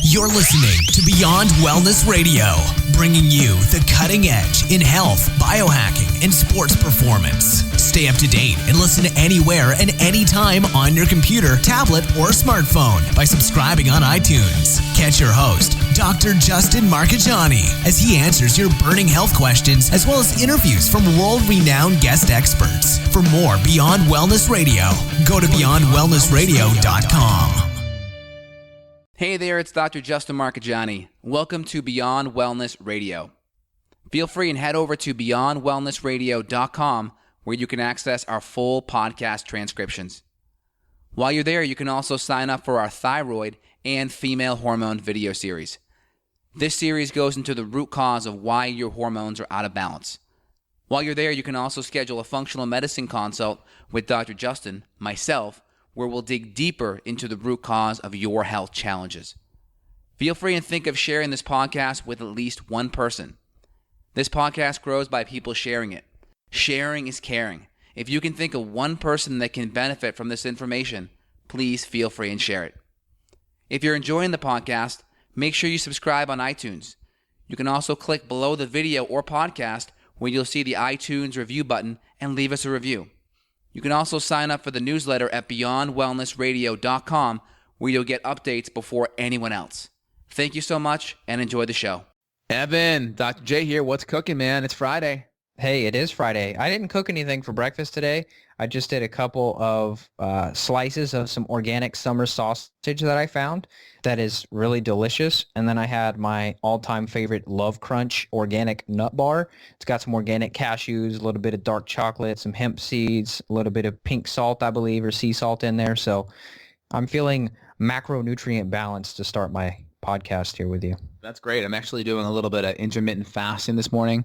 You're listening to Beyond Wellness Radio, bringing you the cutting edge in health, biohacking, and sports performance. Stay up to date and listen anywhere and anytime on your computer, tablet, or smartphone by subscribing on iTunes. Catch your host, Dr. Justin Marchegiani, as he answers your burning health questions as well as interviews from world-renowned guest experts. For more Beyond Wellness Radio, go to beyondwellnessradio.com. Hey there, it's Dr. Justin Marchegiani. Welcome to Beyond Wellness Radio. Feel free and head over to beyondwellnessradio.com where you can access our full podcast transcriptions. While you're there, you can also sign up for our thyroid and female hormone video series. This series goes into the root cause of why your hormones are out of balance. While you're there, you can also schedule a functional medicine consult with Dr. Justin, myself, where we'll dig deeper into the root cause of your health challenges. Feel free and think of sharing this podcast with at least one person. This podcast grows by people sharing it. Sharing is caring. If you can think of one person that can benefit from this information, please feel free and share it. If you're enjoying the podcast, make sure you subscribe on iTunes. You can also click below the video or podcast where you'll see the iTunes review button and leave us a review. You can also sign up for the newsletter at beyondwellnessradio.com where you'll get updates before anyone else. Thank you so much and enjoy the show. Evan, Dr. J here. What's cooking, man? It's Friday. Hey, it is Friday. I didn't cook anything for breakfast today. I just did a couple of slices of some organic summer sausage that I found that is really delicious. And then I had my all-time favorite Love Crunch organic nut bar. It's got some organic cashews, a little bit of dark chocolate, some hemp seeds, a little bit of pink salt, I believe, or sea salt in there. So I'm feeling macronutrient balanced to start my podcast here with you. That's great. I'm actually doing a little bit of intermittent fasting this morning.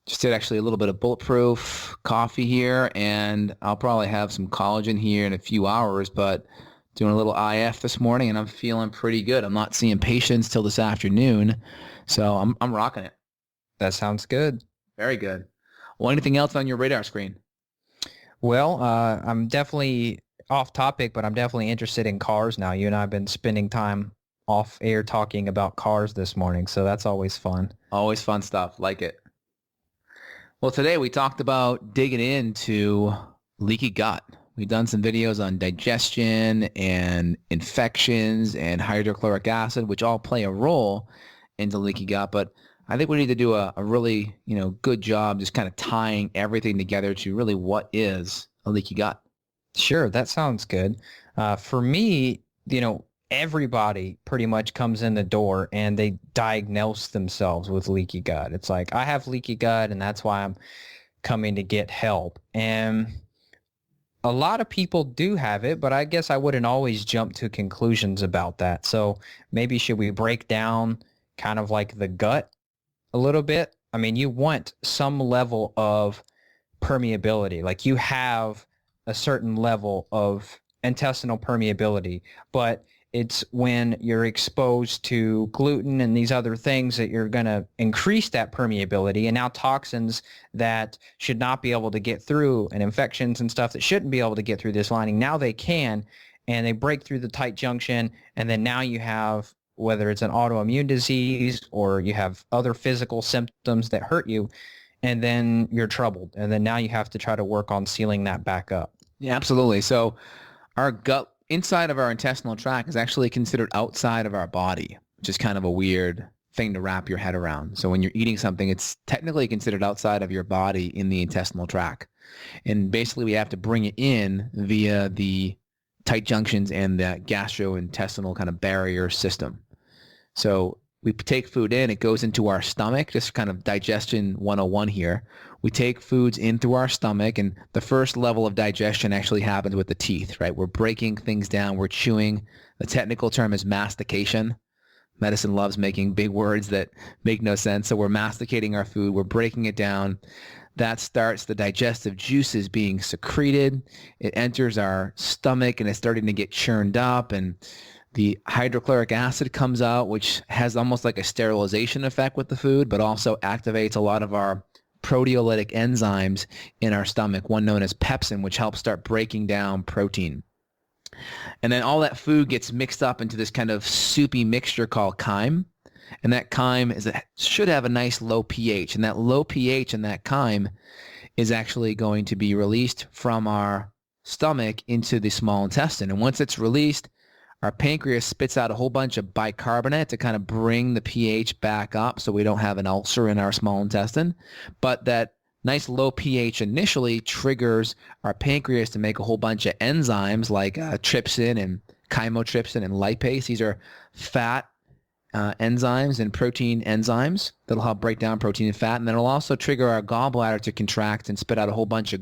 Just did actually a little bit of bulletproof coffee here, and I'll probably have some collagen here in a few hours, but doing a little IF this morning, and I'm feeling pretty good. I'm not seeing patients till this afternoon, so I'm rocking it. That sounds good. Very good. Well, anything else on your radar screen? Well, I'm definitely off topic, but I'm definitely interested in cars now. You and I have been spending time off air talking about cars this morning, so that's always fun. Always fun stuff. Like it. Well, today we talked about digging into leaky gut. We've done some videos on digestion and infections and hydrochloric acid, which all play a role into leaky gut. But I think we need to do a really, good job just kind of tying everything together to really what is a leaky gut. Sure, that sounds good. For me, everybody pretty much comes in the door and they diagnose themselves with leaky gut. It's like, I have leaky gut and that's why I'm coming to get help. And a lot of people do have it, but I guess I wouldn't always jump to conclusions about that. So maybe should we break down kind of like the gut a little bit? I mean, you want some level of permeability. Like you have a certain level of intestinal permeability, but it's when you're exposed to gluten and these other things that you're going to increase that permeability, and now toxins that should not be able to get through and infections and stuff that shouldn't be able to get through this lining, now they can, and they break through the tight junction, and then now you have, whether it's an autoimmune disease or you have other physical symptoms that hurt you, and then you're troubled, and then now you have to try to work on sealing that back up. Yeah, absolutely. So our gut inside of our intestinal tract is actually considered outside of our body, which is kind of a weird thing to wrap your head around. So when you're eating something, it's technically considered outside of your body in the intestinal tract. And basically we have to bring it in via the tight junctions and the gastrointestinal kind of barrier system. So we take food in, it goes into our stomach, just kind of digestion 101 here. We take foods in through our stomach, and the first level of digestion actually happens with the teeth, right? We're breaking things down, we're chewing. The technical term is mastication. Medicine loves making big words that make no sense. So we're masticating our food, we're breaking it down. That starts the digestive juices being secreted. It enters our stomach and it's starting to get churned up, and the hydrochloric acid comes out, which has almost like a sterilization effect with the food, but also activates a lot of our proteolytic enzymes in our stomach, one known as pepsin, which helps start breaking down protein. And then all that food gets mixed up into this kind of soupy mixture called chyme. And that chyme should have a nice low pH. And that low pH in that chyme is actually going to be released from our stomach into the small intestine. And once it's released, our pancreas spits out a whole bunch of bicarbonate to kind of bring the pH back up so we don't have an ulcer in our small intestine. But that nice low pH initially triggers our pancreas to make a whole bunch of enzymes like trypsin and chymotrypsin and lipase. These are fat enzymes and protein enzymes that'll help break down protein and fat. And then it'll also trigger our gallbladder to contract and spit out a whole bunch of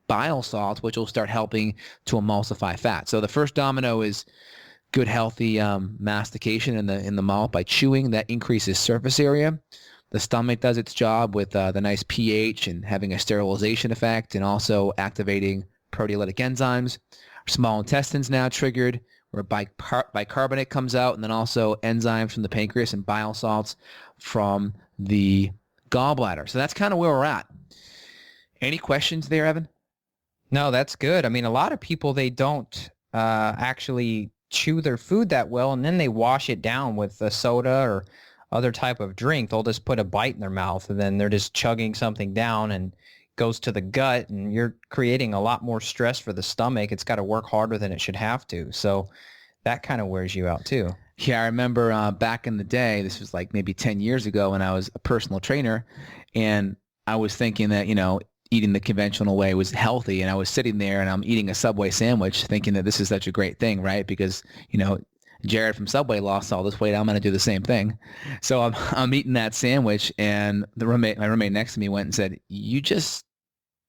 bile salts, which will start helping to emulsify fat. So the first domino is good, healthy mastication in the mouth by chewing. That increases surface area. The stomach does its job with the nice pH and having a sterilization effect and also activating proteolytic enzymes. Our small intestine's now triggered where bicarbonate comes out, and then also enzymes from the pancreas and bile salts from the gallbladder. So that's kind of where we're at. Any questions there, Evan? No, that's good. I mean, a lot of people, they don't actually chew their food that well, and then they wash it down with a soda or other type of drink. They'll just put a bite in their mouth, and then they're just chugging something down and goes to the gut, and you're creating a lot more stress for the stomach. It's got to work harder than it should have to. So that kind of wears you out too. Yeah, I remember back in the day, this was like maybe 10 years ago when I was a personal trainer, and I was thinking that, eating the conventional way was healthy. And I was sitting there and I'm eating a Subway sandwich thinking that this is such a great thing, right? Because, Jared from Subway lost all this weight. I'm going to do the same thing. So I'm eating that sandwich, and my roommate next to me went and said, "You just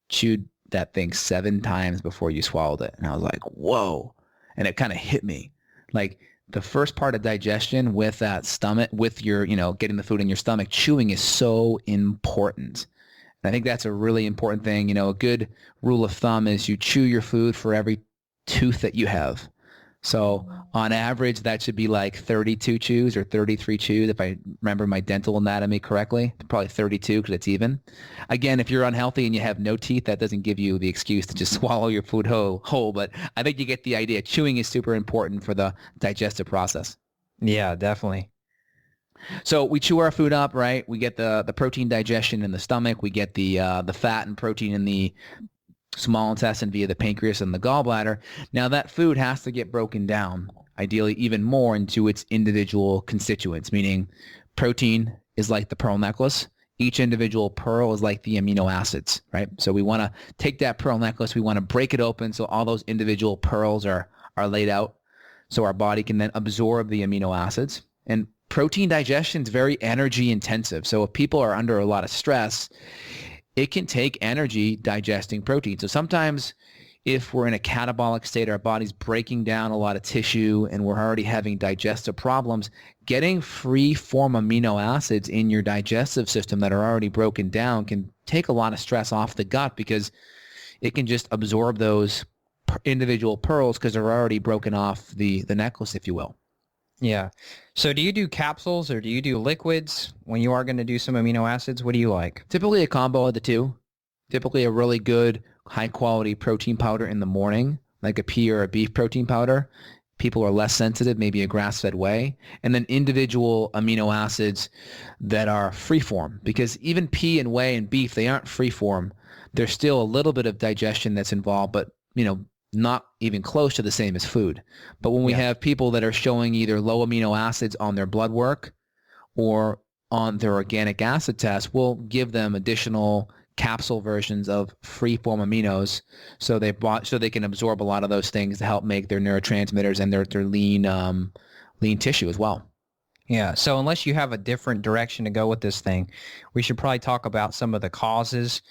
chewed that thing 7 times before you swallowed it." And I was like, whoa. And it kind of hit me. Like the first part of digestion with that stomach, with your, getting the food in your stomach, chewing is so important. I think that's a really important thing. A good rule of thumb is you chew your food for every tooth that you have. So on average, that should be like 32 chews or 33 chews, if I remember my dental anatomy correctly. Probably 32 because it's even. Again, if you're unhealthy and you have no teeth, that doesn't give you the excuse to just swallow your food whole. But I think you get the idea. Chewing is super important for the digestive process. Yeah, definitely. So we chew our food up, right? We get the protein digestion in the stomach. We get the fat and protein in the small intestine via the pancreas and the gallbladder. Now that food has to get broken down, ideally even more, into its individual constituents, meaning protein is like the pearl necklace. Each individual pearl is like the amino acids, right? So we want to take that pearl necklace, we want to break it open so all those individual pearls are laid out so our body can then absorb the amino acids. And protein digestion is very energy intensive. So if people are under a lot of stress, it can take energy digesting protein. So sometimes if we're in a catabolic state, our body's breaking down a lot of tissue and we're already having digestive problems, getting free form amino acids in your digestive system that are already broken down can take a lot of stress off the gut because it can just absorb those individual pearls because they're already broken off the necklace, if you will. Yeah. So do you do capsules or do you do liquids when you are going to do some amino acids? What do you like? Typically a combo of the two. Typically a really good high quality protein powder in the morning, like a pea or a beef protein powder. People are less sensitive, maybe a grass-fed whey. And then individual amino acids that are free-form, because even pea and whey and beef, they aren't free-form. There's still a little bit of digestion that's involved, but not even close to the same as food. But when we have people that are showing either low amino acids on their blood work or on their organic acid test, we'll give them additional capsule versions of free-form aminos so they can absorb a lot of those things to help make their neurotransmitters and their lean tissue as well. Yeah, so unless you have a different direction to go with this thing, we should probably talk about some of the causes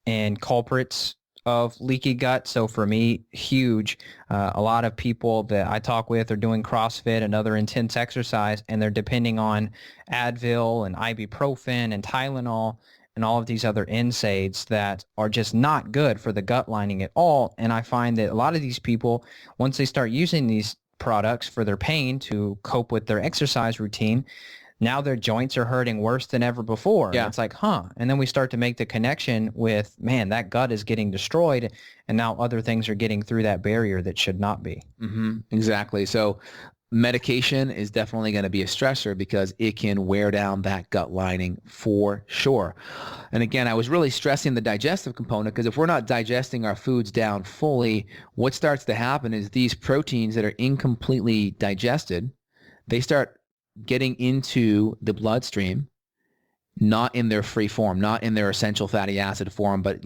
and culprits of leaky gut. So for me, huge. A lot of people that I talk with are doing CrossFit and other intense exercise, and they're depending on Advil and ibuprofen and Tylenol and all of these other NSAIDs that are just not good for the gut lining at all. And I find that a lot of these people, once they start using these products for their pain to cope with their exercise routine, now their joints are hurting worse than ever before. Yeah. And it's like, and then we start to make the connection with, man, that gut is getting destroyed, and now other things are getting through that barrier that should not be. Exactly. So medication is definitely going to be a stressor because it can wear down that gut lining for sure. And again, I was really stressing the digestive component because if we're not digesting our foods down fully, what starts to happen is these proteins that are incompletely digested, they start getting into the bloodstream, not in their free form, not in their essential fatty acid form, but,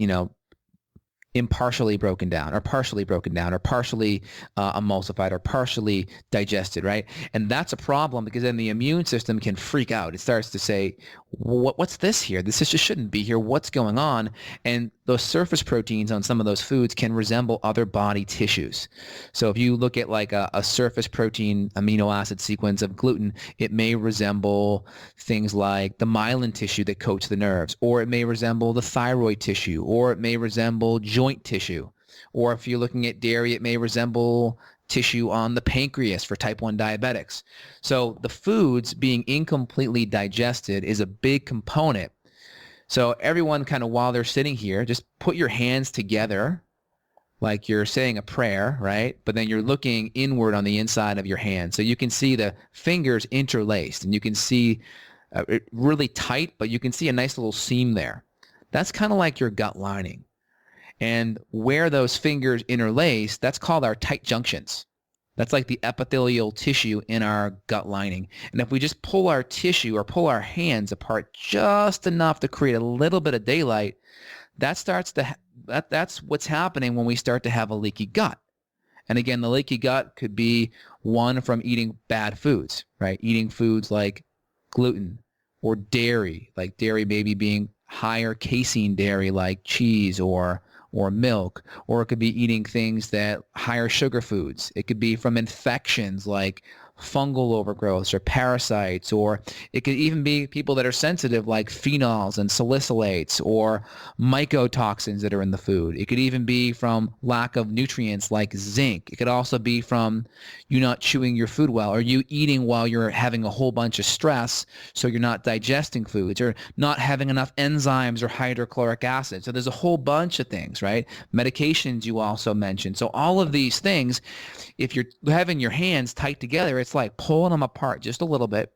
impartially broken down or partially emulsified or partially digested, right? And that's a problem because then the immune system can freak out. It starts to say, what's this here? This just shouldn't be here. What's going on? And those surface proteins on some of those foods can resemble other body tissues. So if you look at like a surface protein amino acid sequence of gluten, it may resemble things like the myelin tissue that coats the nerves, or it may resemble the thyroid tissue, or it may resemble joint tissue. Or if you're looking at dairy, it may resemble tissue on the pancreas for type 1 diabetics. So the foods being incompletely digested is a big component. So everyone kind of while they're sitting here, just put your hands together like you're saying a prayer, right? But then you're looking inward on the inside of your hand. So you can see the fingers interlaced and you can see it really tight, but you can see a nice little seam there. That's kind of like your gut lining. And where those fingers interlace, that's called our tight junctions. That's like the epithelial tissue in our gut lining. And if we just pull our tissue or pull our hands apart just enough to create a little bit of daylight, that's what's happening when we start to have a leaky gut. And again, the leaky gut could be one from eating bad foods, right? Eating foods like gluten or dairy, like dairy maybe being higher casein dairy like cheese or milk, or it could be eating things that higher sugar foods. It could be from infections like fungal overgrowths or parasites, or it could even be people that are sensitive like phenols and salicylates or mycotoxins that are in the food. It could even be from lack of nutrients like zinc. It could also be from you not chewing your food well, or you eating while you're having a whole bunch of stress, so you're not digesting foods, or not having enough enzymes or hydrochloric acid. So there's a whole bunch of things, right? Medications you also mentioned. So all of these things, if you're having your hands tight together, it's like pulling them apart just a little bit,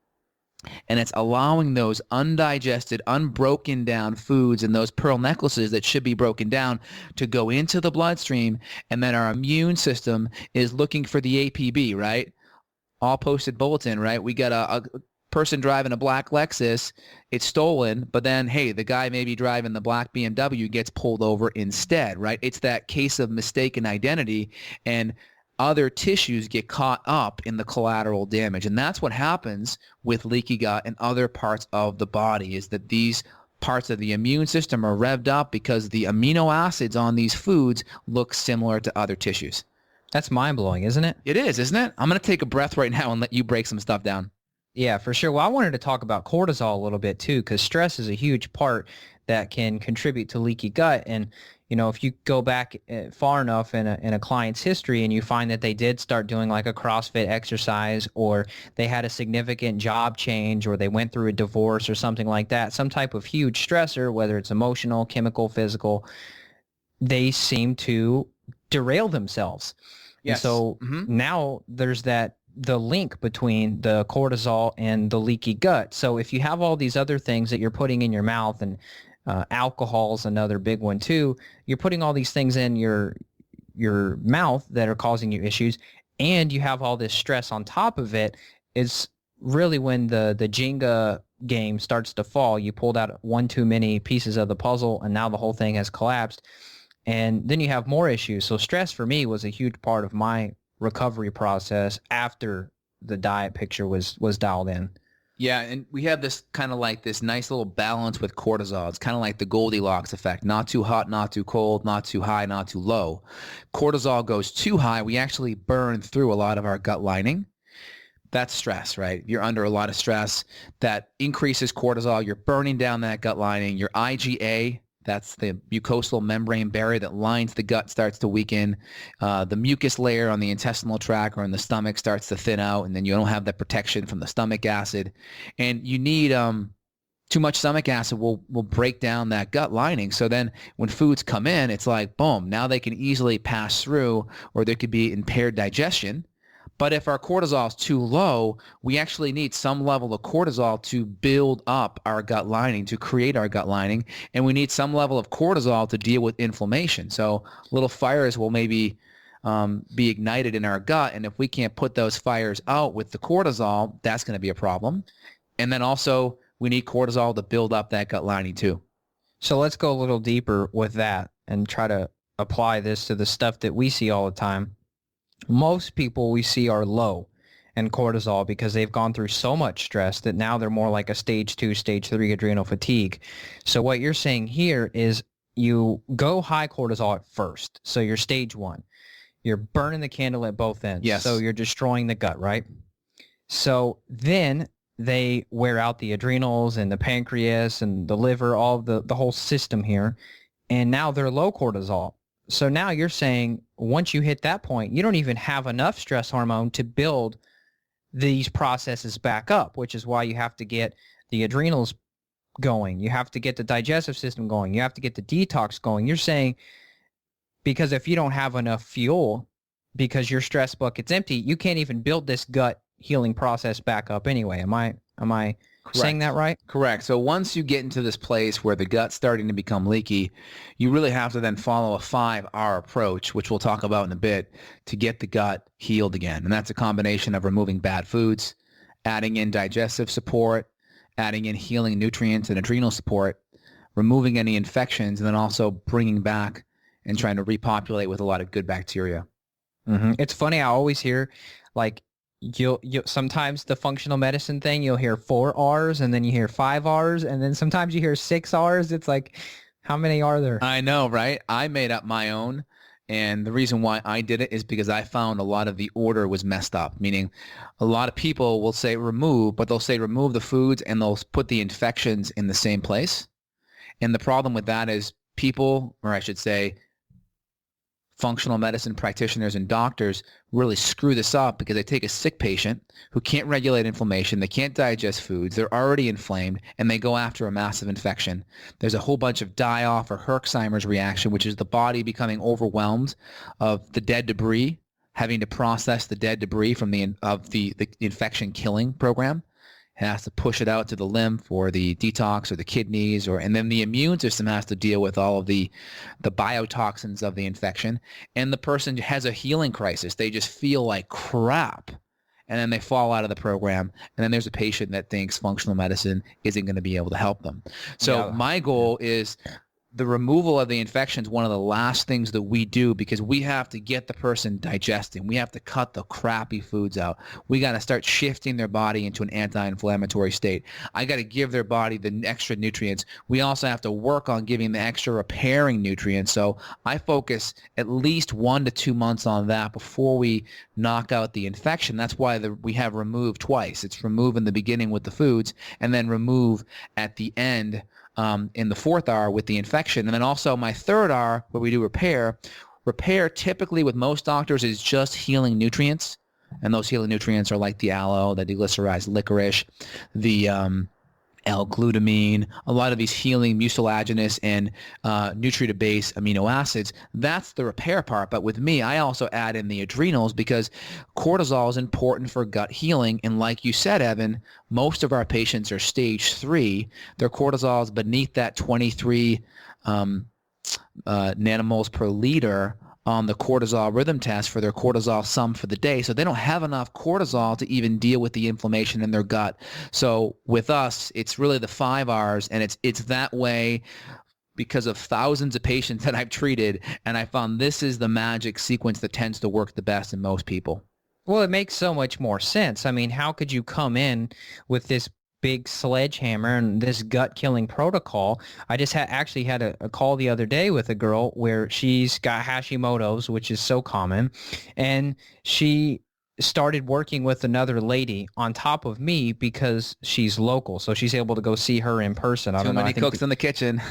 and it's allowing those undigested, unbroken down foods and those pearl necklaces that should be broken down to go into the bloodstream, and then our immune system is looking for the APB, right? All posted bulletin, right? We got a person driving a black Lexus, it's stolen, but then, hey, the guy maybe driving the black BMW gets pulled over instead, right? It's that case of mistaken identity, and other tissues get caught up in the collateral damage. And that's what happens with leaky gut and other parts of the body, is that these parts of the immune system are revved up because the amino acids on these foods look similar to other tissues. That's mind-blowing, isn't it? It is, isn't it? I'm going to take a breath right now and let you break some stuff down. Yeah, for sure. Well, I wanted to talk about cortisol a little bit too, because stress is a huge part that can contribute to leaky gut. And if you go back far enough in a client's history and you find that they did start doing like a CrossFit exercise, or they had a significant job change, or they went through a divorce or something like that, some type of huge stressor, whether it's emotional, chemical, physical, they seem to derail themselves. Yes. And so now there's the link between the cortisol and the leaky gut. So if you have all these other things that you're putting in your mouth, and alcohol's another big one too, you're putting all these things in your mouth that are causing you issues, and you have all this stress on top of it, is really when the Jenga game starts to fall. You pulled out one too many pieces of the puzzle, and now the whole thing has collapsed, and then you have more issues. So stress for me was a huge part of my recovery process after the diet picture was dialed in. Yeah, and we have this kind of like this nice little balance with cortisol. It's kind of like the Goldilocks effect. Not too hot, not too cold, not too high, not too low. Cortisol goes too high, we actually burn through a lot of our gut lining. That's stress, right? You're under a lot of stress. That increases cortisol. You're burning down that gut lining. Your IgA, That's the mucosal membrane barrier that lines the gut starts to weaken. The mucus layer on the intestinal tract or in the stomach starts to thin out, and then you don't have that protection from the stomach acid. And you need too much stomach acid will break down that gut lining. So then when foods come in, it's like, boom, now they can easily pass through, or there could be impaired digestion. But if our cortisol is too low, we actually need some level of cortisol to build up our gut lining, to create our gut lining. And we need some level of cortisol to deal with inflammation. So little fires will maybe be ignited in our gut. And if we can't put those fires out with the cortisol, that's going to be a problem. And then also we need cortisol to build up that gut lining too. So let's go a little deeper with that and try to apply this to the stuff that we see all the time. Most people we see are low in cortisol because they've gone through so much stress that now they're more like a stage 2, stage 3 adrenal fatigue. So what you're saying here is you go high cortisol at first. So you're stage 1. You're burning the candle at both ends. Yes. So you're destroying the gut, right? So then they wear out the adrenals and the pancreas and the liver, all the whole system here. And now they're low cortisol. So now you're saying once you hit that point, you don't even have enough stress hormone to build these processes back up, which is why you have to get the adrenals going. You have to get the digestive system going. You have to get the detox going. You're saying because if you don't have enough fuel because your stress bucket's empty, you can't even build this gut healing process back up anyway. Am I saying that right? Correct. So once you get into this place where the gut's starting to become leaky, you really have to then follow a 5R approach, which we'll talk about in a bit, to get the gut healed again. And that's a combination of removing bad foods, adding in digestive support, adding in healing nutrients and adrenal support, removing any infections, and then also bringing back and trying to repopulate with a lot of good bacteria. Mm-hmm. It's funny. I always hear like, you'll sometimes the functional medicine thing, you'll hear 4 R's and then you hear 5 R's and then sometimes you hear 6 R's. It's like, how many are there? I know, right? I made up my own. And the reason why I did it is because I found a lot of the order was messed up, meaning a lot of people will say remove, but they'll say remove the foods and they'll put the infections in the same place. And the problem with that is people, or I should say, functional medicine practitioners and doctors really screw this up because they take a sick patient who can't regulate inflammation, they can't digest foods, they're already inflamed, and they go after a massive infection. There's a whole bunch of die-off or Herxheimer's reaction, which is the body becoming overwhelmed of the dead debris, having to process the dead debris from the infection killing program. It has to push it out to the lymph or the detox or the kidneys, and then the immune system has to deal with all of the biotoxins of the infection. And the person has a healing crisis. They just feel like crap. And then they fall out of the program. And then there's a patient that thinks functional medicine isn't going to be able to help them. So my goal is the removal of the infection is one of the last things that we do because we have to get the person digesting. We have to cut the crappy foods out. We got to start shifting their body into an anti-inflammatory state. I got to give their body the extra nutrients. We also have to work on giving the extra repairing nutrients. So I focus at least 1 to 2 months on that before we knock out the infection. That's why we have remove twice. It's remove in the beginning with the foods and then remove at the end in the 4th R with the infection. And then also my 3rd R, where we do repair. Repair typically with most doctors is just healing nutrients. And those healing nutrients are like the aloe, the deglycerized licorice, the L-glutamine, a lot of these healing mucilaginous and nutrient-based amino acids. That's the repair part. But with me, I also add in the adrenals because cortisol is important for gut healing. And like you said, Evan, most of our patients are stage 3. Their cortisol is beneath that 23 nanomoles per liter on the cortisol rhythm test for their cortisol sum for the day. So they don't have enough cortisol to even deal with the inflammation in their gut. So with us, it's really the 5 R's, and it's that way because of thousands of patients that I've treated, and I found this is the magic sequence that tends to work the best in most people. Well, it makes so much more sense. I mean, how could you come in with this big sledgehammer and this gut-killing protocol? I just actually had a call the other day with a girl where she's got Hashimoto's, which is so common, and she started working with another lady on top of me because she's local. So she's able to go see her in person. I Too don't know. many cooks in the kitchen.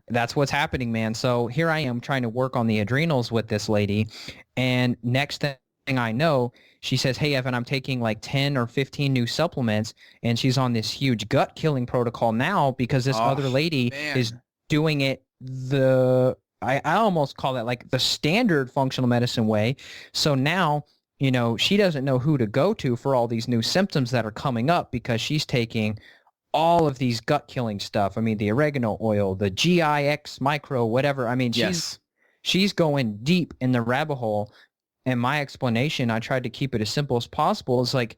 That's what's happening, man. So here I am trying to work on the adrenals with this lady. And next thing I know, she says, hey, Evan, I'm taking like 10 or 15 new supplements. And she's on this huge gut killing protocol now because this other lady is doing it I almost call it like the standard functional medicine way. So now, you know, she doesn't know who to go to for all these new symptoms that are coming up because she's taking all of these gut killing stuff. I mean, the oregano oil, the GIX micro, whatever. I mean, she's going deep in the rabbit hole. And my explanation, I tried to keep it as simple as possible, is like,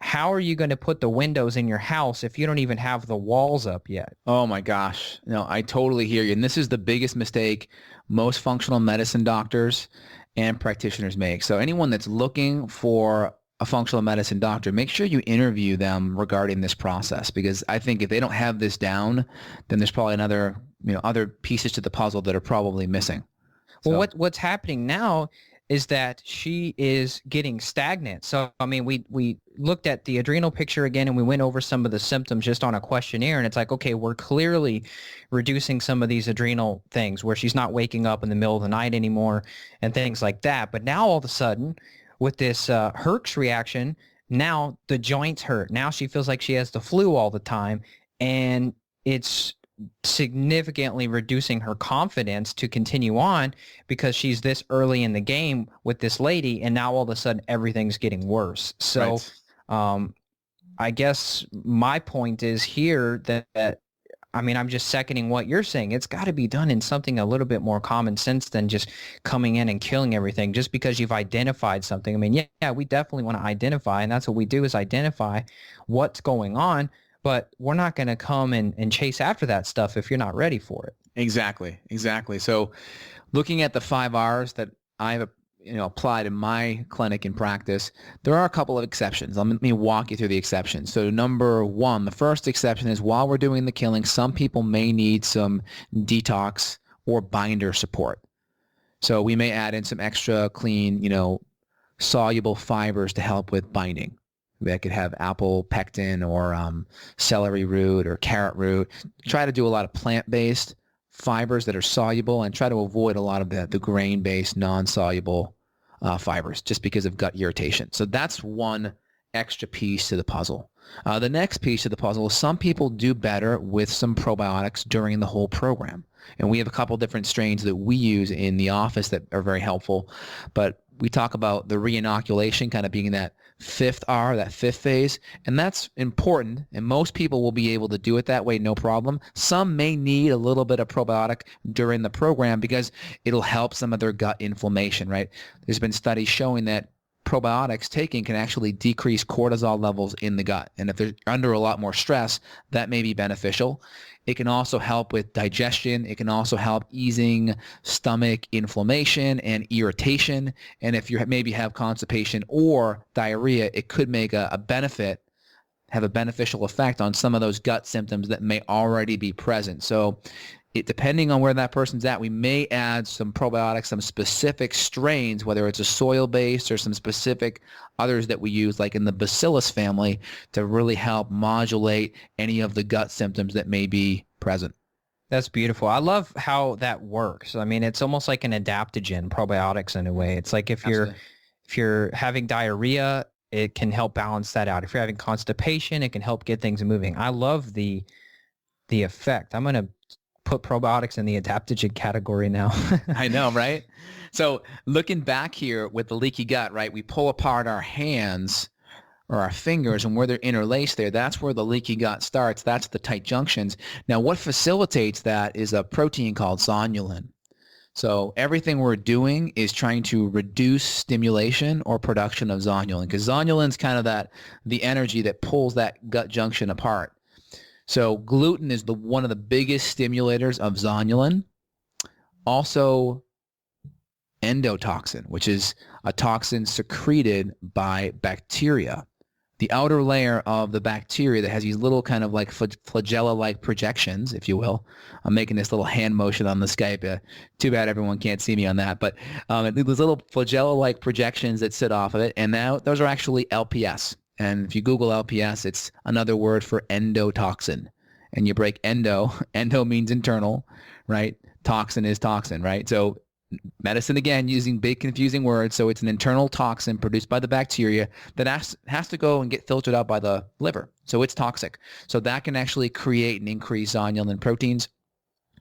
how are you going to put the windows in your house if you don't even have the walls up yet? Oh my gosh. No, I totally hear you. And this is the biggest mistake most functional medicine doctors and practitioners make. So anyone that's looking for a functional medicine doctor, make sure you interview them regarding this process, because I think if they don't have this down, then there's probably other pieces to the puzzle that are probably missing. Well, what's happening now is that she is getting stagnant. So, I mean, we looked at the adrenal picture again, and we went over some of the symptoms just on a questionnaire. And it's like, okay, we're clearly reducing some of these adrenal things where she's not waking up in the middle of the night anymore and things like that. But now all of a sudden, with this Herx reaction, now the joints hurt. Now she feels like she has the flu all the time. And it's significantly reducing her confidence to continue on because she's this early in the game with this lady, and now all of a sudden everything's getting worse. So I guess my point is here that I mean, I'm just seconding what you're saying. It's got to be done in something a little bit more common sense than just coming in and killing everything just because you've identified something. I mean, yeah, we definitely want to identify, and that's what we do, is identify what's going on. But we're not going to come and chase after that stuff if you're not ready for it. Exactly. So looking at the 5 R's that I've applied in my clinic and practice, there are a couple of exceptions. Let me walk you through the exceptions. So number one, the first exception is while we're doing the killing, some people may need some detox or binder support. So we may add in some extra clean, soluble fibers to help with binding. That could have apple pectin or celery root or carrot root. Try to do a lot of plant-based fibers that are soluble, and try to avoid a lot of the grain-based non-soluble fibers just because of gut irritation. So that's one extra piece to the puzzle. The next piece of the puzzle is some people do better with some probiotics during the whole program. And we have a couple different strains that we use in the office that are very helpful. But we talk about the reinoculation kind of being that 5th R, that 5th phase, and that's important, and most people will be able to do it that way, no problem. Some may need a little bit of probiotic during the program because it'll help some of their gut inflammation, right? There's been studies showing that probiotics taking can actually decrease cortisol levels in the gut, and if they're under a lot more stress, that may be beneficial. It can also help with digestion. It can also help easing stomach inflammation and irritation. And if you maybe have constipation or diarrhea, it could make have a beneficial effect on some of those gut symptoms that may already be present. So depending on where that person's at, we may add some probiotics, some specific strains, whether it's a soil-based or some specific others that we use, like in the Bacillus family, to really help modulate any of the gut symptoms that may be present. That's beautiful. I love how that works. I mean, it's almost like an adaptogen, probiotics in a way. It's like if you're having diarrhea, it can help balance that out. If you're having constipation, it can help get things moving. I love the effect. I'm going to put probiotics in the adaptogen category now. I know, right? So looking back here with the leaky gut, right, we pull apart our hands or our fingers, and where they're interlaced there, that's where the leaky gut starts. That's the tight junctions. Now, what facilitates that is a protein called zonulin. So everything we're doing is trying to reduce stimulation or production of zonulin, because zonulin's kind of the energy that pulls that gut junction apart. So gluten is one of the biggest stimulators of zonulin. Also, endotoxin, which is a toxin secreted by bacteria. the outer layer of the bacteria that has these little kind of like flagella-like projections, if you will. I'm making this little hand motion on the Skype. Too bad everyone can't see me on that. But these little flagella-like projections that sit off of it, and now those are actually LPS. And if you Google LPS, it's another word for endotoxin. And you break endo means internal, right? Toxin is toxin, right? So medicine, again, using big confusing words. So it's an internal toxin produced by the bacteria that has to go and get filtered out by the liver. So it's toxic. So that can actually create and increase zonulin proteins.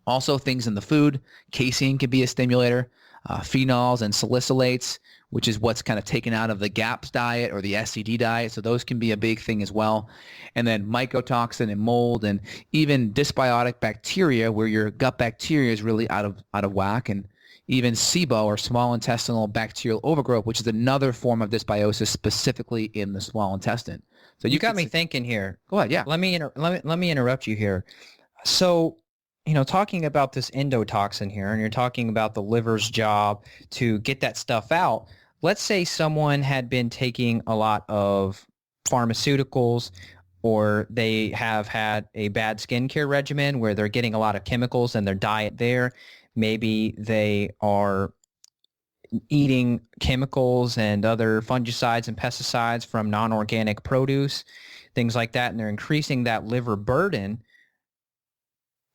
Also, things in the food, casein can be a stimulator, phenols and salicylates, which is what's kind of taken out of the GAPS diet or the SCD diet. So those can be a big thing as well. And then mycotoxin and mold and even dysbiotic bacteria, where your gut bacteria is really out of whack, and even SIBO, or small intestinal bacterial overgrowth, which is another form of dysbiosis specifically in the small intestine. So you got me thinking here. Go ahead, yeah. Let me interrupt you here. So, talking about this endotoxin here, and you're talking about the liver's job to get that stuff out. Let's say someone had been taking a lot of pharmaceuticals, or they have had a bad skincare regimen where they're getting a lot of chemicals in their diet there. Maybe they are eating chemicals and other fungicides and pesticides from non-organic produce, things like that, and they're increasing that liver burden.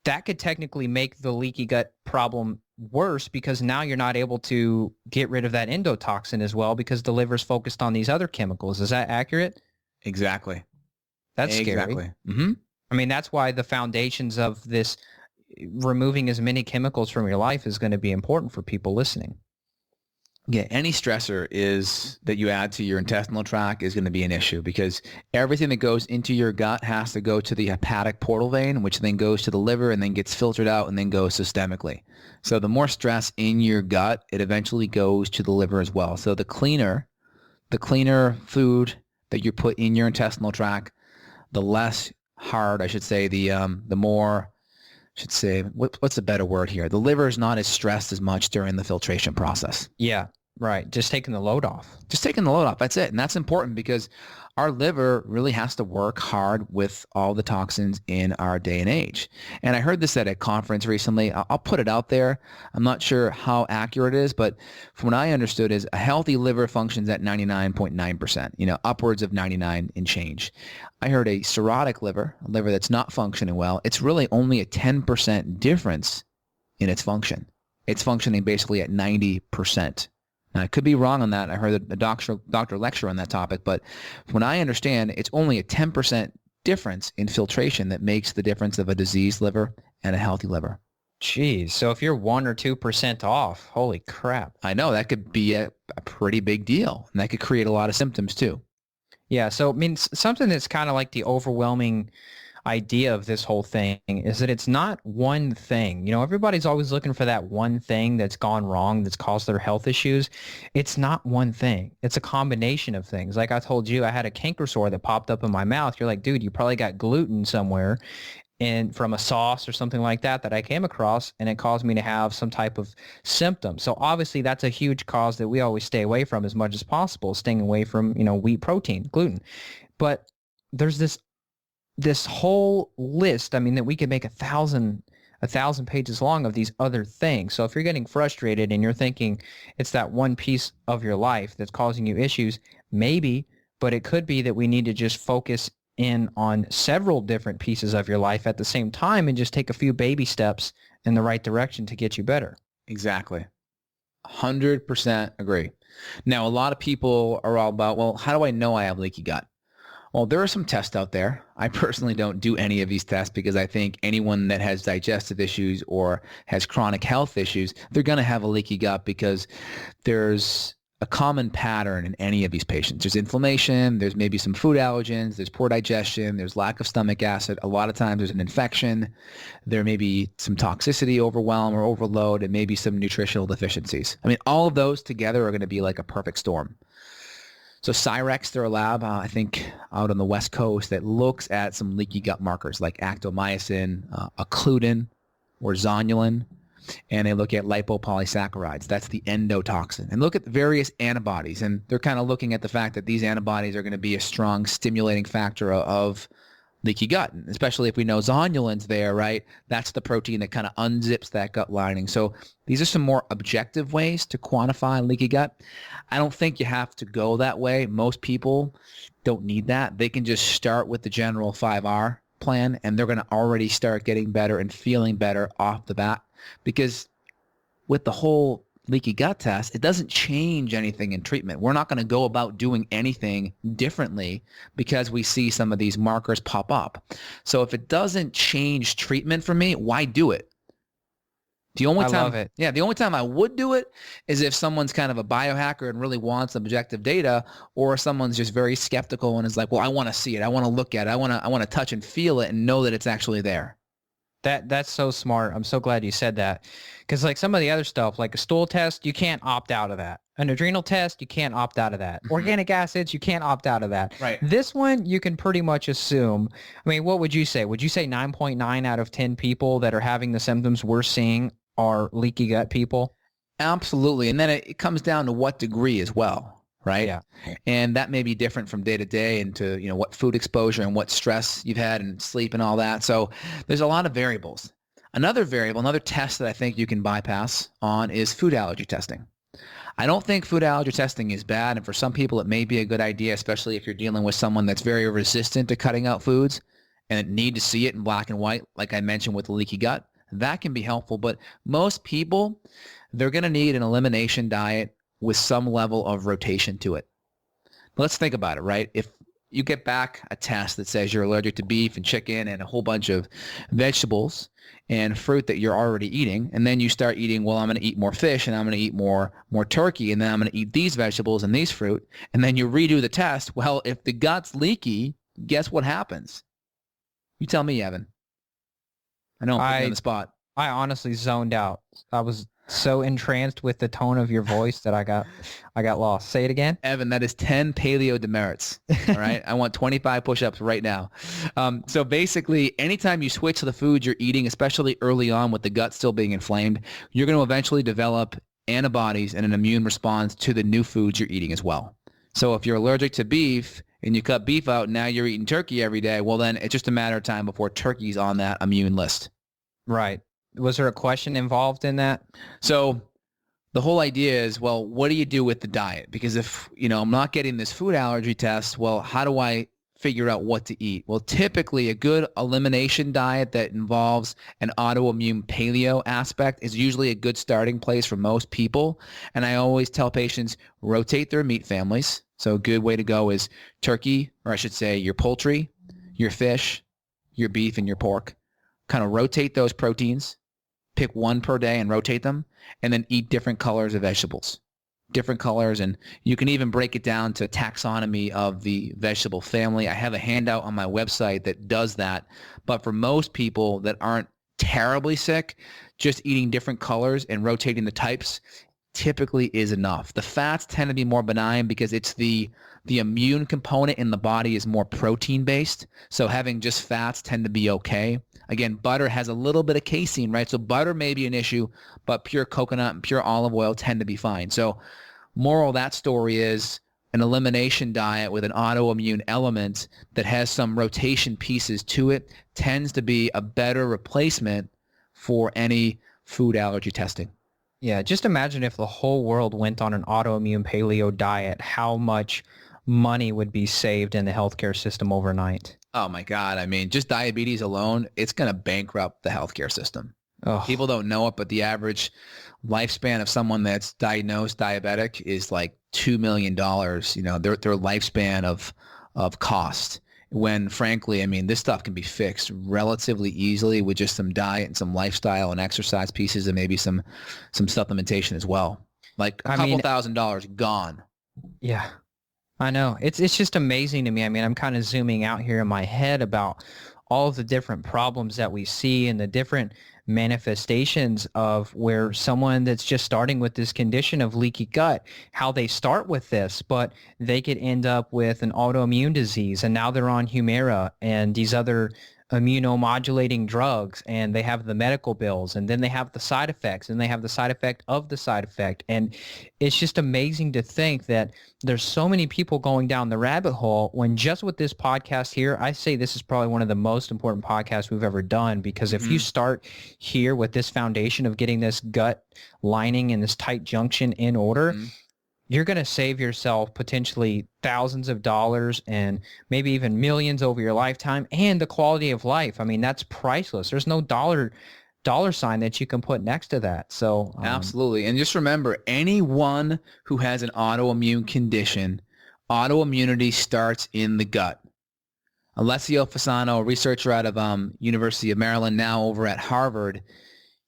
That could technically make the leaky gut problem worse, because now you're not able to get rid of that endotoxin as well because the liver's focused on these other chemicals. Is that accurate? Exactly. That's scary. Exactly. Mm-hmm. I mean, that's why the foundations of this removing as many chemicals from your life is going to be important for people listening. Yeah, any stressor that you add to your intestinal tract is going to be an issue, because everything that goes into your gut has to go to the hepatic portal vein, which then goes to the liver and then gets filtered out and then goes systemically. So the more stress in your gut, it eventually goes to the liver as well. So the cleaner food that you put in your intestinal tract, the less hard, I should say, the more, I should say, what's a better word here? The liver is not as stressed as much during the filtration process. Yeah, right. Just taking the load off. That's it. And that's important, because our liver really has to work hard with all the toxins in our day and age. And I heard this at a conference recently. I'll put it out there. I'm not sure how accurate it is, but from what I understood is a healthy liver functions at 99.9%, upwards of 99 and change. I heard a cirrhotic liver, a liver that's not functioning well, it's really only a 10% difference in its function. It's functioning basically at 90%. Now, I could be wrong on that. I heard a doctor lecture on that topic, but from what I understand, it's only a 10% difference in filtration that makes the difference of a diseased liver and a healthy liver. Jeez. So if you're 1 or 2% off, holy crap. I know, that could be a pretty big deal, and that could create a lot of symptoms too. Yeah. So, I mean, something that's kind of like the overwhelming idea of this whole thing is that it's not one thing. Everybody's always looking for that one thing that's gone wrong, that's caused their health issues. It's not one thing. It's a combination of things. Like I told you, I had a canker sore that popped up in my mouth. You're like, dude, you probably got gluten somewhere and from a sauce or something like that I came across, and it caused me to have some type of symptom. So obviously that's a huge cause that we always stay away from as much as possible, staying away from, wheat protein, gluten. But there's this whole list, I mean, that we could make a thousand pages long of these other things. So if you're getting frustrated and you're thinking it's that one piece of your life that's causing you issues, maybe, but it could be that we need to just focus in on several different pieces of your life at the same time and just take a few baby steps in the right direction to get you better. Exactly. 100% agree. Now, a lot of people are all about, well, how do I know I have leaky gut? Well, there are some tests out there. I personally don't do any of these tests because I think anyone that has digestive issues or has chronic health issues, they're going to have a leaky gut, because there's a common pattern in any of these patients. There's inflammation, there's maybe some food allergens, there's poor digestion, there's lack of stomach acid. A lot of times there's an infection. There may be some toxicity, overwhelm, or overload, and maybe some nutritional deficiencies. I mean, all of those together are going to be like a perfect storm. So Cyrex, they're a lab, I think, out on the West Coast that looks at some leaky gut markers like actomycin, occludin, or zonulin. and they look at lipopolysaccharides. That's the endotoxin. And look at the various antibodies, and they're kind of looking at the fact that these antibodies are going to be a strong stimulating factor of leaky gut, especially if we know zonulin's there, right? That's the protein that kind of unzips that gut lining. So these are some more objective ways to quantify leaky gut. I don't think you have to go that way. Most people don't need that. They can just start with the general 5R plan, and they're going to already start getting better and feeling better off the bat, because with the whole leaky gut test, it doesn't change anything in treatment. We're not going to go about doing anything differently because we see some of these markers pop up. So if it doesn't change treatment for me, why do it? The only time, love it. Yeah, the only time I would do it is if someone's kind of a biohacker and really wants objective data, or someone's just very skeptical and is like, well, I want to see it. I want to look at it. I want to touch and feel it and know that it's actually there. That's so smart. I'm so glad you said that. Because like some of the other stuff, like a stool test, you can't opt out of that. An adrenal test, you can't opt out of that. Organic acids, you can't opt out of that. Right. This one, you can pretty much assume. I mean, what would you say? Would you say 9.9 out of 10 people that are having the symptoms we're seeing are leaky gut people? Absolutely. And then it comes down to what degree as well, right? Yeah. And that may be different from day to day, and to, you know, what food exposure and what stress you've had and sleep and all that. So there's a lot of variables. Another variable, another test that I think you can bypass on is food allergy testing. I don't think food allergy testing is bad, and for some people it may be a good idea, especially if you're dealing with someone that's very resistant to cutting out foods and need to see it in black and white, like I mentioned with the leaky gut. That can be helpful, but most people, they're going to need an elimination diet with some level of rotation to it. Let's think about it, right? If you get back a test that says you're allergic to beef and chicken and a whole bunch of vegetables and fruit that you're already eating, and then you start eating, well, I'm going to eat more fish and I'm going to eat more turkey, and then I'm going to eat these vegetables and these fruit, and then you redo the test. Well, if the gut's leaky, guess what happens? You tell me, Evan. I know I'm putting you on the spot. I honestly zoned out. I was so entranced with the tone of your voice that I got lost. Say it again. Evan, that is 10 paleo demerits. All right. I want 25 push-ups right now. So basically, anytime you switch to the foods you're eating, especially early on with the gut still being inflamed, you're going to eventually develop antibodies and an immune response to the new foods you're eating as well. So if you're allergic to beef and you cut beef out, and now you're eating turkey every day, well, then it's just a matter of time before turkey's on that immune list. Right. Was there a question involved in that? So the whole idea is, well, what do you do with the diet? Because if, you know, I'm not getting this food allergy test, well, how do I figure out what to eat? Well, typically a good elimination diet that involves an autoimmune paleo aspect is usually a good starting place for most people. And I always tell patients, rotate their meat families. So a good way to go is turkey, or I should say your poultry, your fish, your beef, and your pork. Kind of rotate those proteins. Pick one per day and rotate them, and then eat different colors of vegetables, different colors. And you can even break it down to taxonomy of the vegetable family. I have a handout on my website that does that. But for most people that aren't terribly sick, just eating different colors and rotating the types typically is enough. The fats tend to be more benign because it's the immune component in the body is more protein based. So having just fats tend to be okay. Again, butter has a little bit of casein, right? So butter may be an issue, but pure coconut and pure olive oil tend to be fine. So moral of that story is an elimination diet with an autoimmune element that has some rotation pieces to it tends to be a better replacement for any food allergy testing. Yeah, just imagine if the whole world went on an autoimmune paleo diet, how much money would be saved in the healthcare system overnight. Oh my God. I mean, just diabetes alone, it's going to bankrupt the healthcare system. Oh. People don't know it, but the average lifespan of someone that's diagnosed diabetic is like $2 million, you know, their lifespan of cost. When frankly, I mean, this stuff can be fixed relatively easily with just some diet and some lifestyle and exercise pieces and maybe some supplementation as well. Like a couple $1,000 gone. Yeah. I know. It's just amazing to me. I mean, I'm kind of zooming out here in my head about all of the different problems that we see and the different manifestations of where someone that's just starting with this condition of leaky gut, how they start with this, but they could end up with an autoimmune disease, and now they're on Humira and these other immunomodulating drugs, and they have the medical bills, and then they have the side effects, and they have the side effect of the side effect. And it's just amazing to think that there's so many people going down the rabbit hole when just with this podcast here, I say this is probably one of the most important podcasts we've ever done, because if you start here with this foundation of getting this gut lining and this tight junction in order, you're going to save yourself potentially thousands of dollars and maybe even millions over your lifetime, and the quality of life. I mean, that's priceless. There's no dollar sign that you can put next to that. So absolutely. And just remember, anyone who has an autoimmune condition, autoimmunity starts in the gut. Alessio Fasano, a researcher out of University of Maryland, now over at Harvard,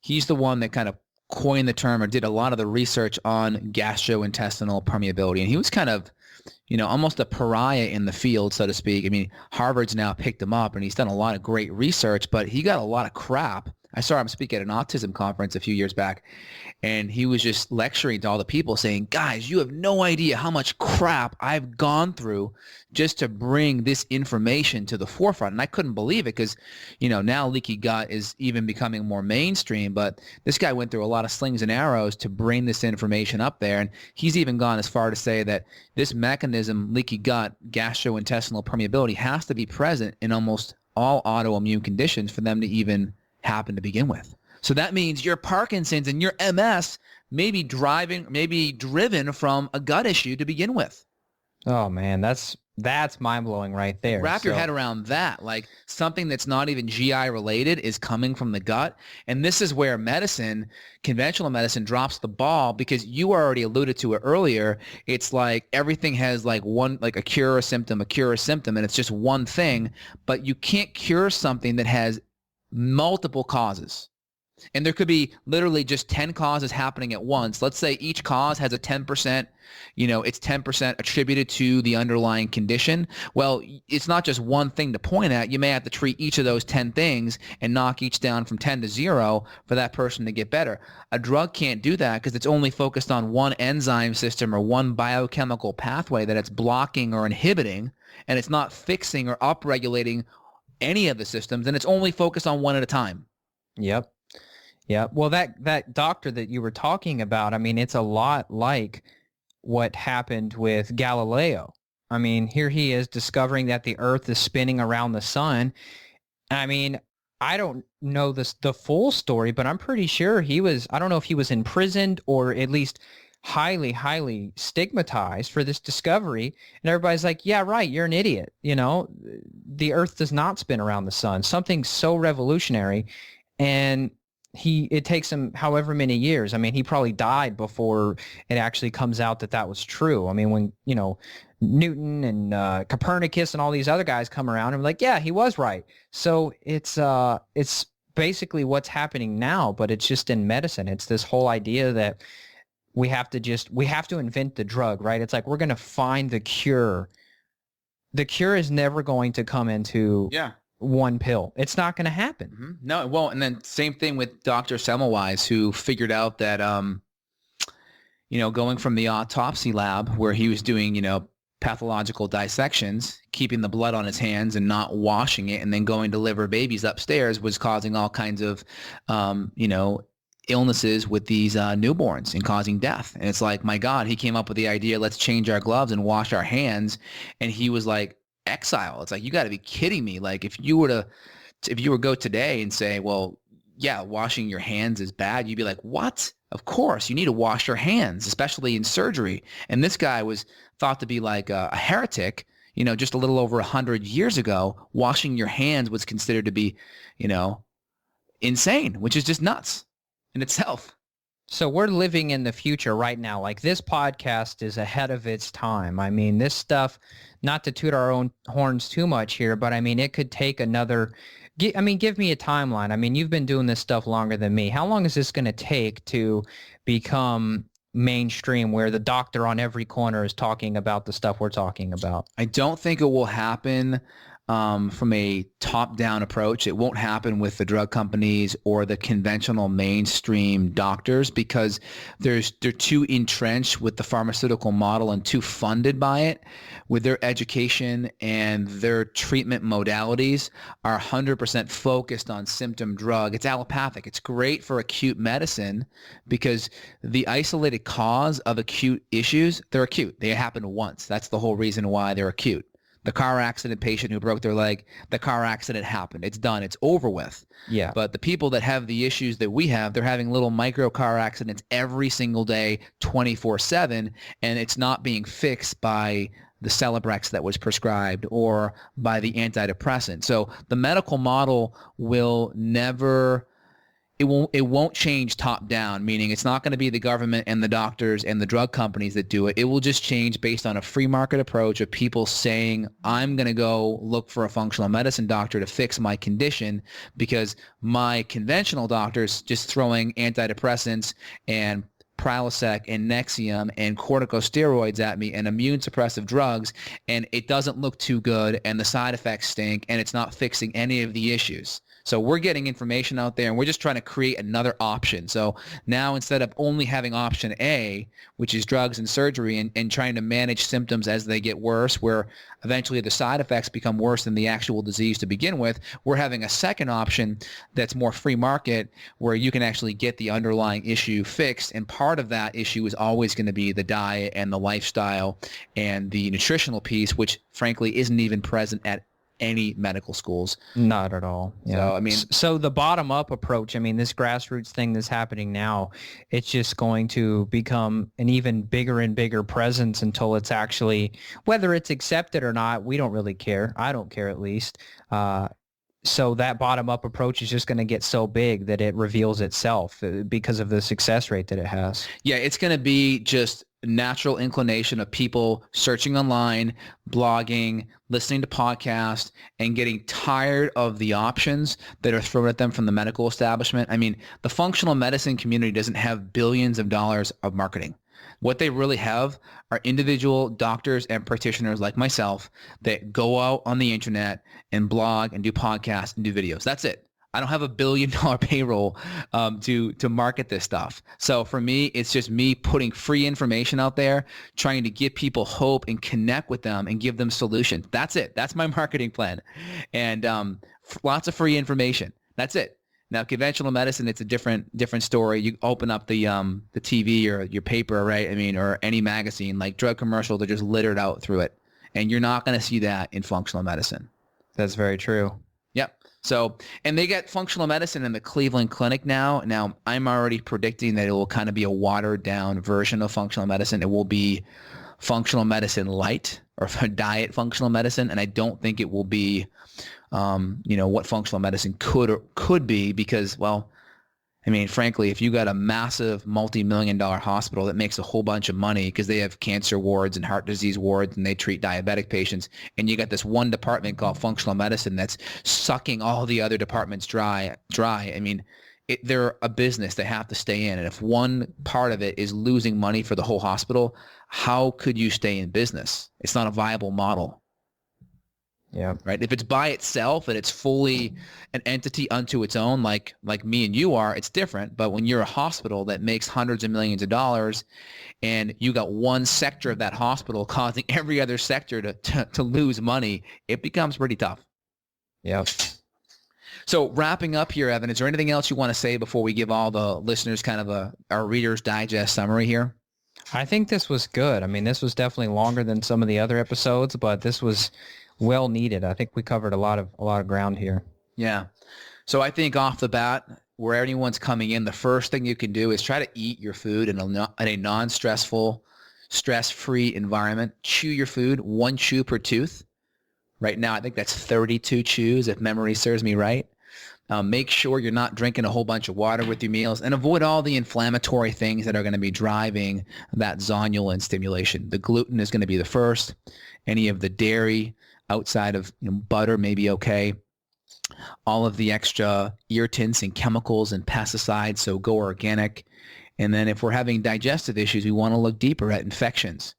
he's the one that kind of coined the term or did a lot of the research on gastrointestinal permeability. And he was kind of, almost a pariah in the field, so to speak. I mean, Harvard's now picked him up and he's done a lot of great research, but he got a lot of crap. I saw him speak at an autism conference a few years back, and he was just lecturing to all the people saying, guys, you have no idea how much crap I've gone through just to bring this information to the forefront. And I couldn't believe it because, now leaky gut is even becoming more mainstream, but this guy went through a lot of slings and arrows to bring this information up there. And he's even gone as far to say that this mechanism, leaky gut, gastrointestinal permeability, has to be present in almost all autoimmune conditions for them to even happen to begin with. So that means your Parkinson's and your MS may be driven from a gut issue to begin with. Oh man, that's mind-blowing right there. Wrap your head around that. Like, something that's not even GI related is coming from the gut. And this is where medicine, conventional medicine, drops the ball, because you already alluded to it earlier. It's like everything has like a cure, a symptom, and it's just one thing. But you can't cure something that has multiple causes. And there could be literally just 10 causes happening at once. Let's say each cause has a 10%, it's 10% attributed to the underlying condition. Well, it's not just one thing to point at. You may have to treat each of those 10 things and knock each down from 10 to 0 for that person to get better. A drug can't do that because it's only focused on one enzyme system or one biochemical pathway that it's blocking or inhibiting, and it's not fixing or upregulating any of the systems, and it's only focused on one at a time. Yep. Yeah. Well, that doctor that you were talking about, I mean, it's a lot like what happened with Galileo. I mean, here he is discovering that the earth is spinning around the sun. I mean, I don't know the full story, but I'm pretty sure I don't know if he was imprisoned or at least highly, highly stigmatized for this discovery. And everybody's like, yeah, right, you're an idiot. The earth does not spin around the sun. Something so revolutionary. And it takes him however many years. I mean, he probably died before it actually comes out that was true. I mean, when, Newton and Copernicus and all these other guys come around and like, yeah, he was right. So it's basically what's happening now, but it's just in medicine. It's this whole idea that we have to invent the drug, right? It's like, we're going to find the cure. The cure is never going to come into one pill. It's not going to happen. Mm-hmm. No, it won't. And then same thing with Dr. Semmelweis, who figured out that, going from the autopsy lab where he was doing, pathological dissections, keeping the blood on his hands and not washing it, and then going to deliver babies upstairs was causing all kinds of, illnesses with these newborns and causing death. And it's like, my God, he came up with the idea, let's change our gloves and wash our hands. And he was like, exile. It's like, you got to be kidding me. Like, if you were to go today and say, well, yeah, washing your hands is bad, you'd be like, what? Of course, you need to wash your hands, especially in surgery. And this guy was thought to be like a heretic, just a little over 100 years ago. Washing your hands was considered to be, insane, which is just nuts in itself. So we're living in the future right now. Like, this podcast is ahead of its time. I mean, this stuff, not to toot our own horns too much here, but I mean, it could take give me a timeline. I mean, you've been doing this stuff longer than me. How long is this going to take to become mainstream where the doctor on every corner is talking about the stuff we're talking about? I don't think it will happen from a top-down approach. It won't happen with the drug companies or the conventional mainstream doctors because they're too entrenched with the pharmaceutical model and too funded by it. With their education and their treatment modalities are 100% focused on symptom drug. It's allopathic. It's great for acute medicine because the isolated cause of acute issues, they're acute. They happen once. That's the whole reason why they're acute. The car accident patient who broke their leg, the car accident happened. It's done. It's over with. Yeah. But the people that have the issues that we have, they're having little micro car accidents every single day, 24/7, and it's not being fixed by the Celebrex that was prescribed or by the antidepressant. So the medical model will never... It won't change top down, meaning it's not going to be the government and the doctors and the drug companies that do it. It will just change based on a free market approach of people saying, I'm going to go look for a functional medicine doctor to fix my condition because my conventional doctor's just throwing antidepressants and Prilosec and Nexium and corticosteroids at me and immune suppressive drugs, and it doesn't look too good and the side effects stink and it's not fixing any of the issues. So we're getting information out there and we're just trying to create another option. So now instead of only having option A, which is drugs and surgery and trying to manage symptoms as they get worse, where eventually the side effects become worse than the actual disease to begin with, we're having a second option that's more free market where you can actually get the underlying issue fixed. And part of that issue is always going to be the diet and the lifestyle and the nutritional piece, which frankly isn't even present at any medical schools. Not at all. Yeah. So, I mean, so the bottom up approach, I mean, this grassroots thing that's happening now, it's just going to become an even bigger and bigger presence until it's actually, whether it's accepted or not, we don't really care. I don't care at least. So that bottom up approach is just going to get so big that it reveals itself because of the success rate that it has. Yeah, it's going to be just natural inclination of people searching online, blogging, listening to podcasts, and getting tired of the options that are thrown at them from the medical establishment. I mean, the functional medicine community doesn't have billions of dollars of marketing. What they really have are individual doctors and practitioners like myself that go out on the internet and blog and do podcasts and do videos. That's it. I don't have $1 billion payroll to market this stuff. So for me, it's just me putting free information out there, trying to give people hope and connect with them and give them solutions. That's it. That's my marketing plan. And lots of free information. That's it. Now, conventional medicine, it's a different story. You open up the TV or your paper, right? I mean, or any magazine, like drug commercials, they're just littered out through it. And you're not going to see that in functional medicine. That's very true. Yep. So, and they get functional medicine in the Cleveland Clinic now. Now, I'm already predicting that it will kind of be a watered down version of functional medicine. It will be functional medicine light or diet functional medicine. And I don't think it will be, what functional medicine could be because, well, I mean, frankly, if you got a massive multi-million-dollar hospital that makes a whole bunch of money because they have cancer wards and heart disease wards and they treat diabetic patients, and you got this one department called functional medicine that's sucking all the other departments dry. I mean, they're a business they have to stay in. And if one part of it is losing money for the whole hospital, how could you stay in business? It's not a viable model. Yeah. Right. If it's by itself and it's fully an entity unto its own, like me and you are, it's different. But when you're a hospital that makes hundreds of millions of dollars and you got one sector of that hospital causing every other sector to lose money, it becomes pretty tough. Yeah. So wrapping up here, Evan, is there anything else you want to say before we give all the listeners kind of our Reader's Digest summary here? I think this was good. I mean, this was definitely longer than some of the other episodes, but this was well needed. I think we covered a lot of ground here. Yeah. So I think off the bat, where anyone's coming in, the first thing you can do is try to eat your food in a non-stressful, stress-free environment. Chew your food, 1 chew per tooth. Right now, I think that's 32 chews, if memory serves me right. Make sure you're not drinking a whole bunch of water with your meals, and avoid all the inflammatory things that are going to be driving that zonulin stimulation. The gluten is going to be the first. Any of the dairy outside of butter may be okay. All of the extra irritants and chemicals and pesticides, so go organic. And then if we're having digestive issues, we want to look deeper at infections.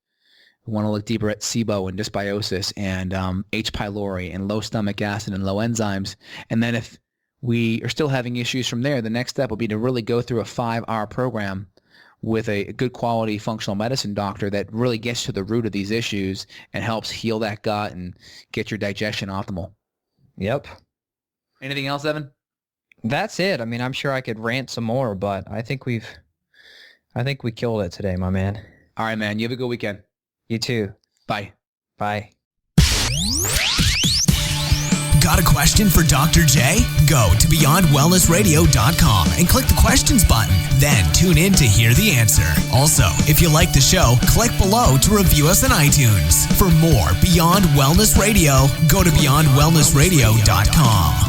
We want to look deeper at SIBO and dysbiosis and H. pylori and low stomach acid and low enzymes. And then if we are still having issues from there, the next step will be to really go through a 5-hour program with a good quality functional medicine doctor that really gets to the root of these issues and helps heal that gut and get your digestion optimal. Yep. Anything else, Evan? That's it. I mean, I'm sure I could rant some more, but I think we killed it today, my man. All right, man. You have a good weekend. You too. Bye. Bye. Got a question for Dr. J? Go to beyondwellnessradio.com and click the questions button. Then tune in to hear the answer. Also, if you like the show, click below to review us on iTunes. For more Beyond Wellness Radio, go to beyondwellnessradio.com.